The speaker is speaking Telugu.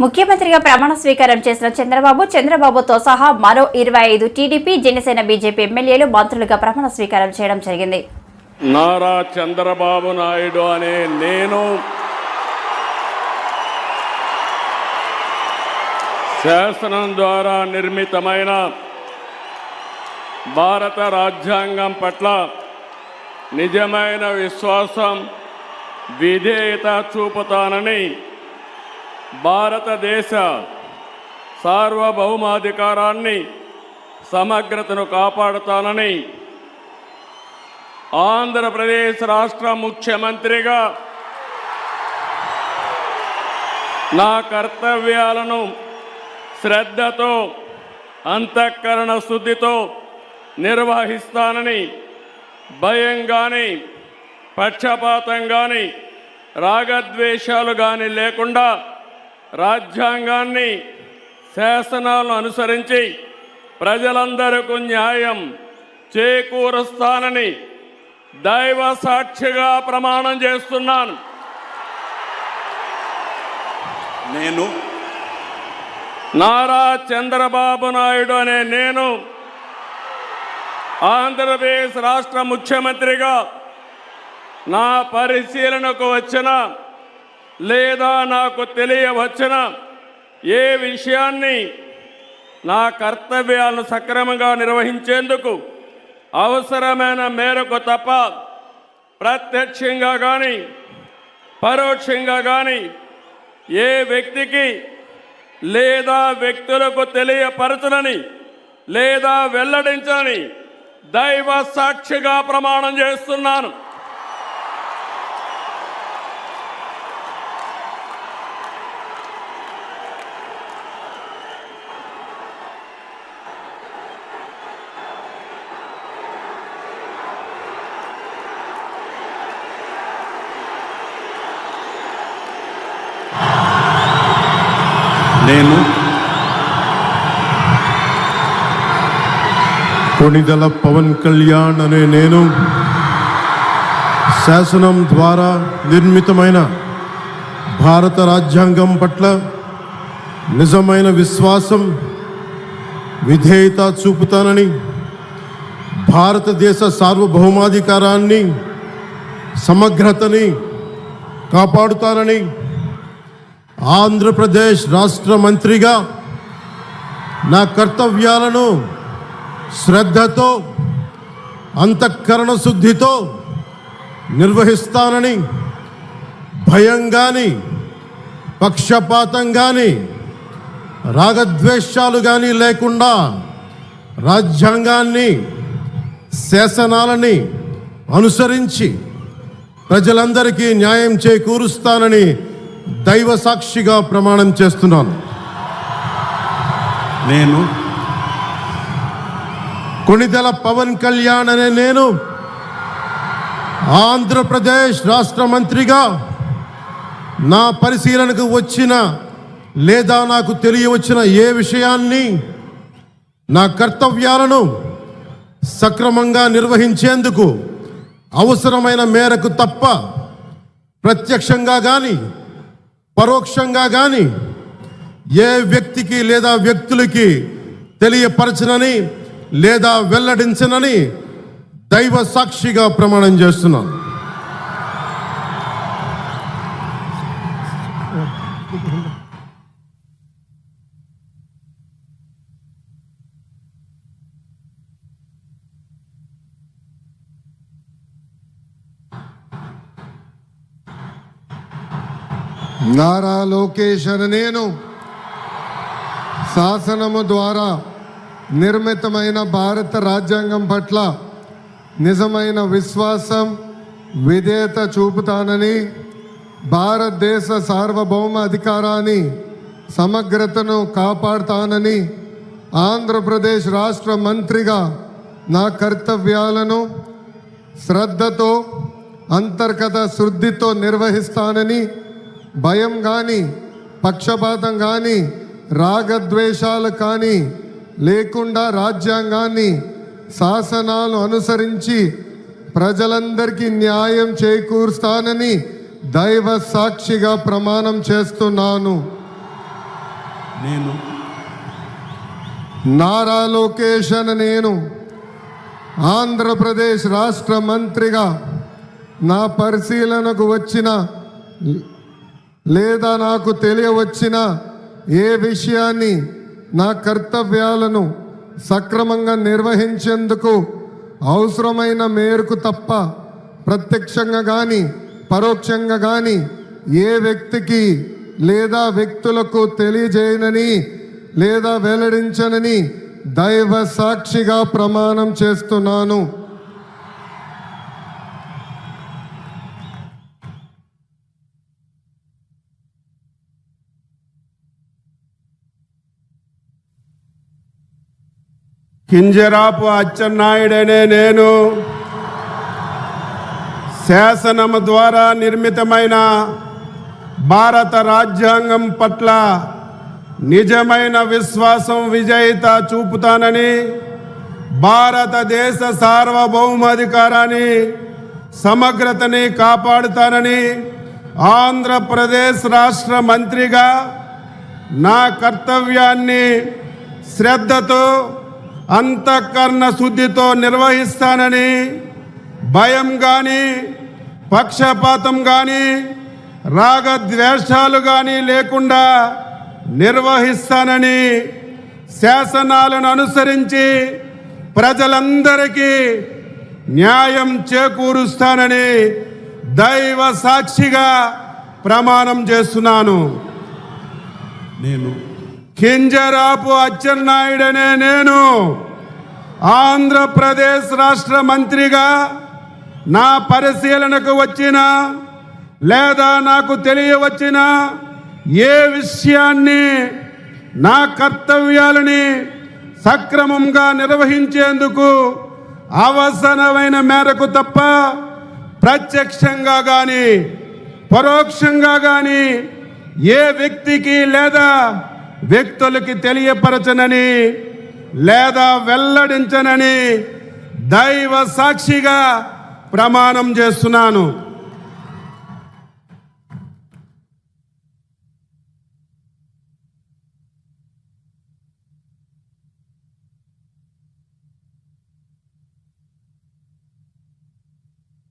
ముఖ్యమంత్రిగా ప్రమాణ స్వీకారం చేసిన చంద్రబాబుతో సహా మరో 25 టీడీపీ, జనసేన, బీజేపీ ఎమ్మెల్యేలు మంత్రులుగా ప్రమాణ స్వీకారం చేయడం జరిగింది. నారా చంద్రబాబు నాయుడు అనే నేను శాసనం ద్వారా నిర్మితమైన భారత రాజ్యాంగం పట్ల నిజమైన విశ్వాసం, విధేయత చూపుతానని, భారతదేశ సార్వభౌమాధికారాన్ని, సమగ్రతను కాపాడుతానని ఆంధ్రప్రదేశ్ రాష్ట్ర ముఖ్యమంత్రిగా నా కర్తవ్యాలను శ్రద్ధతో, అంతఃకరణ శుద్ధితో నిర్వహిస్తానని, భయం కానీ, పక్షపాతం కానీ, రాగద్వేషాలు కానీ లేకుండా రాజ్యాంగాన్ని, శాసనాలను అనుసరించి ప్రజలందరికీ న్యాయం చేకూరుస్తానని దైవ సాక్షిగా ప్రమాణం చేస్తున్నాను. నేను నారా చంద్రబాబు నాయుడు అనే నేను ఆంధ్రప్రదేశ్ రాష్ట్ర ముఖ్యమంత్రిగా నా పరిశీలనకు వచ్చిన లేదా నాకు తెలియవచ్చిన ఏ విషయాన్ని నా కర్తవ్యాలను సక్రమంగా నిర్వహించేందుకు అవసరమైన మేరకు తప్ప ప్రత్యక్షంగా కానీ, పరోక్షంగా కానీ ఏ వ్యక్తికి లేదా వ్యక్తులకు తెలియపరచనని లేదా వెల్లడించని దైవ సాక్షిగా ప్రమాణం చేస్తున్నాను. నేను కొణిదెల పవన్ కళ్యాణ్ అనే నేను శాసనం ద్వారా నిర్మితమైన భారత రాజ్యాంగం పట్ల నిజమైన విశ్వాసం, విధేయత చూపుతానని, భారతదేశ సార్వభౌమాధికారాన్ని, సమగ్రతని కాపాడుతానని, ఆంధ్రప్రదేశ్ రాష్ట్ర మంత్రిగా నా కర్తవ్యాలను శ్రద్ధతో, అంతఃకరణ శుద్ధితో నిర్వహిస్తానని, భయం కానీ, పక్షపాతం కానీ, రాగద్వేషాలు కానీ లేకుండా రాజ్యాంగాన్ని, శాసనాలని అనుసరించి ప్రజలందరికీ న్యాయం చేకూరుస్తానని దైవ సాక్షిగా ప్రమాణం చేస్తున్నాను. నేను కొణిదెల పవన్ కళ్యాణ్ అనే నేను ఆంధ్రప్రదేశ్ రాష్ట్ర మంత్రిగా నా పరిశీలనకు వచ్చిన లేదా నాకు తెలియవచ్చిన ఏ విషయాన్ని, నా కర్తవ్యాలను సక్రమంగా నిర్వహించేందుకు అవసరమైన మేరకు తప్ప ప్రత్యక్షంగా కానీ, పరోక్షంగా కానీ ఏ వ్యక్తికి లేదా వ్యక్తులకి తెలియపరచనని లేదా వెల్లడించనని దైవ సాక్షిగా ప్రమాణం చేస్తున్నాను. నారా లోకేష్ అనే నేను శాసనము ద్వారా నిర్మితమైన భారత రాజ్యాంగం పట్ల నిజమైన విశ్వాసం, విధేయత చూపుతానని, భారతదేశ సార్వభౌమ అధికారాన్ని, సమగ్రతను కాపాడుతానని, ఆంధ్రప్రదేశ్ రాష్ట్ర మంత్రిగా నా కర్తవ్యాలను శ్రద్ధతో, అంతర్గత శుద్ధితో నిర్వహిస్తానని, భయం కానీ, పక్షపాతం కానీ, రాగద్వేషాలు కానీ లేకుండా రాజ్యాంగాన్ని, శాసనాలు అనుసరించి ప్రజలందరికీ న్యాయం చేకూరుస్తానని దైవ సాక్షిగా ప్రమాణం చేస్తున్నాను. నేను నారా లోకేష్ అనే నేను ఆంధ్రప్రదేశ్ రాష్ట్ర మంత్రిగా నా పరిశీలనకు వచ్చిన లేదా నాకు తెలియవచ్చిన ఏ విషయాన్ని నా కర్తవ్యాలను సక్రమంగా నిర్వహించేందుకు అవసరమైన మేరకు తప్ప ప్రత్యక్షంగా కానీ పరోక్షంగా కానీ ఏ వ్యక్తికి లేదా వ్యక్తులకు తెలియజేయనని లేదా వెల్లడించనని దైవ సాక్షిగా ప్రమాణం చేస్తున్నాను. కింజరాపు అచ్చెన్నాయుడనే నేను శాసనము ద్వారా నిర్మితమైన భారత రాజ్యాంగం పట్ల నిజమైన విశ్వాసం విజేత చూపుతానని, భారతదేశ సార్వభౌమాధికారాన్ని సమగ్రతని కాపాడుతానని ఆంధ్రప్రదేశ్ రాష్ట్ర మంత్రిగా నా కర్తవ్యాన్ని శ్రద్ధతో అంతఃకరణ శుద్ధితో నిర్వహిస్తానని, భయం కానీ పక్షపాతం కానీ రాగద్వేషాలు కానీ లేకుండా నిర్వహిస్తానని, శాసనాలను అనుసరించి ప్రజలందరికీ న్యాయం చేకూరుస్తానని దైవ సాక్షిగా ప్రమాణం చేస్తున్నాను. నేను కింజరాపు అచ్చెన్నాయుడనే నేను ఆంధ్రప్రదేశ్ రాష్ట్ర మంత్రిగా నా పరిశీలనకు వచ్చిన లేదా నాకు తెలియవచ్చిన ఏ విషయాన్ని నా కర్తవ్యాలని సక్రమంగా నిర్వహించేందుకు అవసరమైన మేరకు తప్ప ప్రత్యక్షంగా కానీ పరోక్షంగా కానీ ఏ వ్యక్తికి లేదా వ్యక్తులకి తెలియపరచనని లేదా వెల్లడించనని దైవ సాక్షిగా ప్రమాణం చేస్తున్నాను.